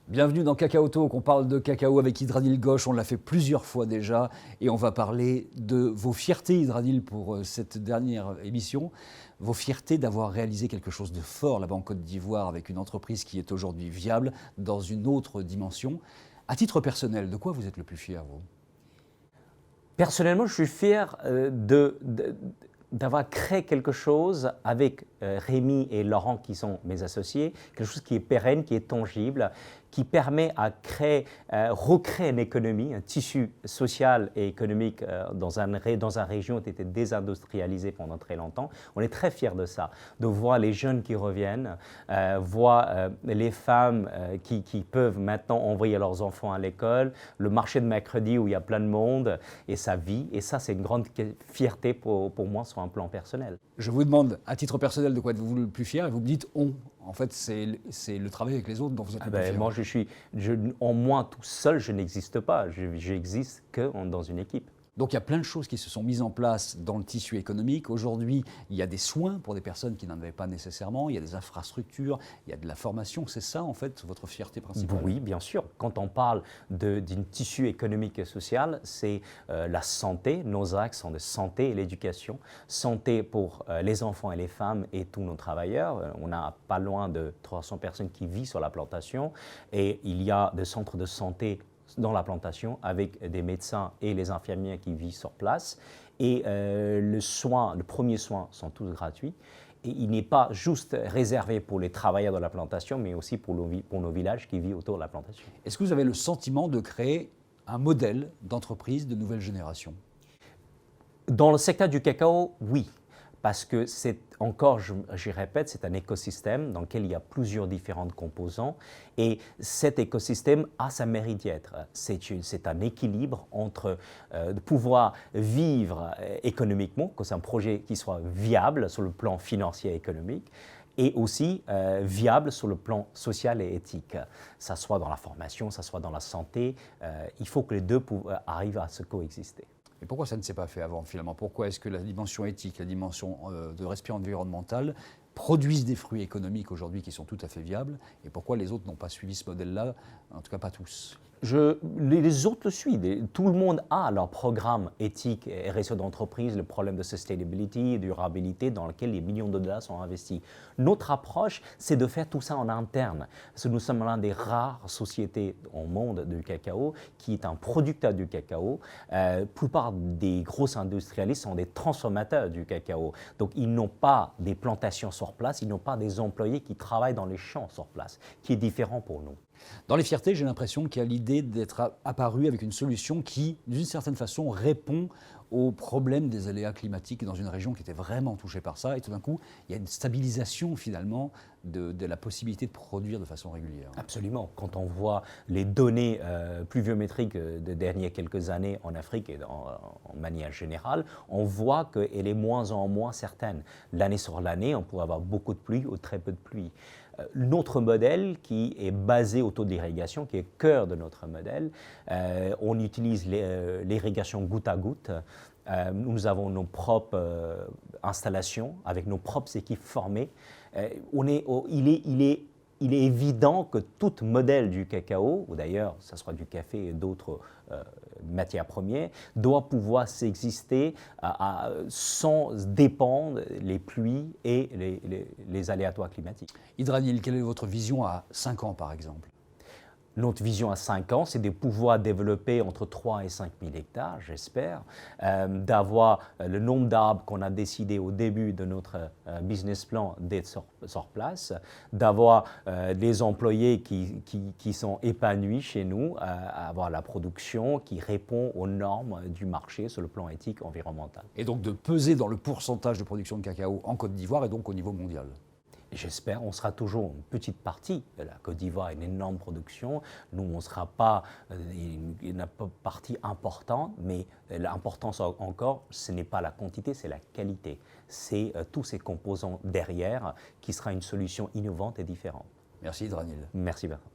Bienvenue dans Cacao Talk, on parle de cacao avec Hydradyl Gauche, on l'a fait plusieurs fois déjà et on va parler de vos fiertés Hydradyl pour cette dernière émission. Vos fiertés d'avoir réalisé quelque chose de fort là-bas en Côte d'Ivoire avec une entreprise qui est aujourd'hui viable dans une autre dimension. À titre personnel, de quoi vous êtes le plus fier, vous? Personnellement, je suis fier d'avoir créé quelque chose avec Rémi et Laurent qui sont mes associés, quelque chose qui est pérenne, qui est tangible, qui permet à recréer une économie, un tissu social et économique dans une région qui était désindustrialisée pendant très longtemps. On est très fiers de ça, de voir les jeunes qui reviennent, voir les femmes qui peuvent maintenant envoyer leurs enfants à l'école, le marché de mercredi où il y a plein de monde et ça vit. Et ça, c'est une grande fierté pour moi sur un plan personnel. Je vous demande, à titre personnel, de quoi êtes-vous le plus fier et vous me dites « on ». En fait, c'est le travail avec les autres dont vous êtes le plus fier. Moi, en moi tout seul, je n'existe pas. J'existe que dans une équipe. Donc il y a plein de choses qui se sont mises en place dans le tissu économique. Aujourd'hui, il y a des soins pour des personnes qui n'en avaient pas nécessairement, il y a des infrastructures, il y a de la formation. C'est ça, en fait, votre fierté principale? Oui, bien sûr. Quand on parle d'un tissu économique et social, c'est la santé. Nos axes sont de santé et l'éducation. Santé pour les enfants et les femmes et tous nos travailleurs. On a pas loin de 300 personnes qui vivent sur la plantation et il y a des centres de santé dans la plantation avec des médecins et les infirmiers qui vivent sur place. Et le premier soin sont tous gratuits. Et il n'est pas juste réservé pour les travailleurs de la plantation, mais aussi pour nos villages qui vivent autour de la plantation. Est-ce que vous avez le sentiment de créer un modèle d'entreprise de nouvelle génération? Dans le secteur du cacao, oui. Parce que c'est encore, je répète, c'est un écosystème dans lequel il y a plusieurs différentes composants et cet écosystème a sa mérite d'y être. C'est un équilibre entre de pouvoir vivre économiquement, que c'est un projet qui soit viable sur le plan financier et économique, et aussi viable sur le plan social et éthique. Ça soit dans la formation, ça soit dans la santé, il faut que les deux arrivent à se coexister. Et pourquoi ça ne s'est pas fait avant, finalement? Pourquoi est-ce que la dimension éthique, la dimension de respect environnemental produisent des fruits économiques aujourd'hui qui sont tout à fait viables? Et pourquoi les autres n'ont pas suivi ce modèle-là? En tout cas, pas tous. Les autres le suivent. Tout le monde a leur programme éthique et RSE d'entreprise, le problème de sustainability, durabilité, dans lequel les millions de dollars sont investis. Notre approche, c'est de faire tout ça en interne. Parce que nous sommes l'une des rares sociétés au monde du cacao qui est un producteur du cacao. La plupart des grosses industrialistes sont des transformateurs du cacao. Donc, ils n'ont pas des plantations sur place, ils n'ont pas des employés qui travaillent dans les champs sur place, qui est différent pour nous. Dans les fiertés, j'ai l'impression qu'il y a l'idée d'être apparu avec une solution qui, d'une certaine façon, répond aux problèmes des aléas climatiques dans une région qui était vraiment touchée par ça. Et tout d'un coup, il y a une stabilisation finalement de la possibilité de produire de façon régulière. Absolument. Quand on voit les données pluviométriques des dernières quelques années en Afrique et en manière générale, on voit qu'elle est moins en moins certaine. L'année sur l'année, on pourrait avoir beaucoup de pluie ou très peu de pluie. Notre modèle qui est basé autour de l'irrigation, qui est le cœur de notre modèle, on utilise l'irrigation goutte à goutte. Nous avons nos propres installations avec nos propres équipes formées. Il est évident que tout modèle du cacao, ou d'ailleurs, ce soit du café et d'autres matières premières, doit pouvoir s'exister sans dépendre les pluies et les aléatoires climatiques. Hydradyl, quelle est votre vision à 5 ans par exemple? Notre vision à 5 ans, c'est de pouvoir développer entre 3 et 5 000 hectares, j'espère, d'avoir le nombre d'arbres qu'on a décidé au début de notre business plan d'être sur place, d'avoir des employés qui sont épanouis chez nous, avoir la production qui répond aux normes du marché sur le plan éthique environnemental. Et donc de peser dans le pourcentage de production de cacao en Côte d'Ivoire et donc au niveau mondial. J'espère, on sera toujours une petite partie de la Côte d'Ivoire, une énorme production. Nous, on ne sera pas une partie importante, mais l'importance encore, ce n'est pas la quantité, c'est la qualité. C'est tous ces composants derrière qui sera une solution innovante et différente. Merci Hydradyl. Merci Bertrand.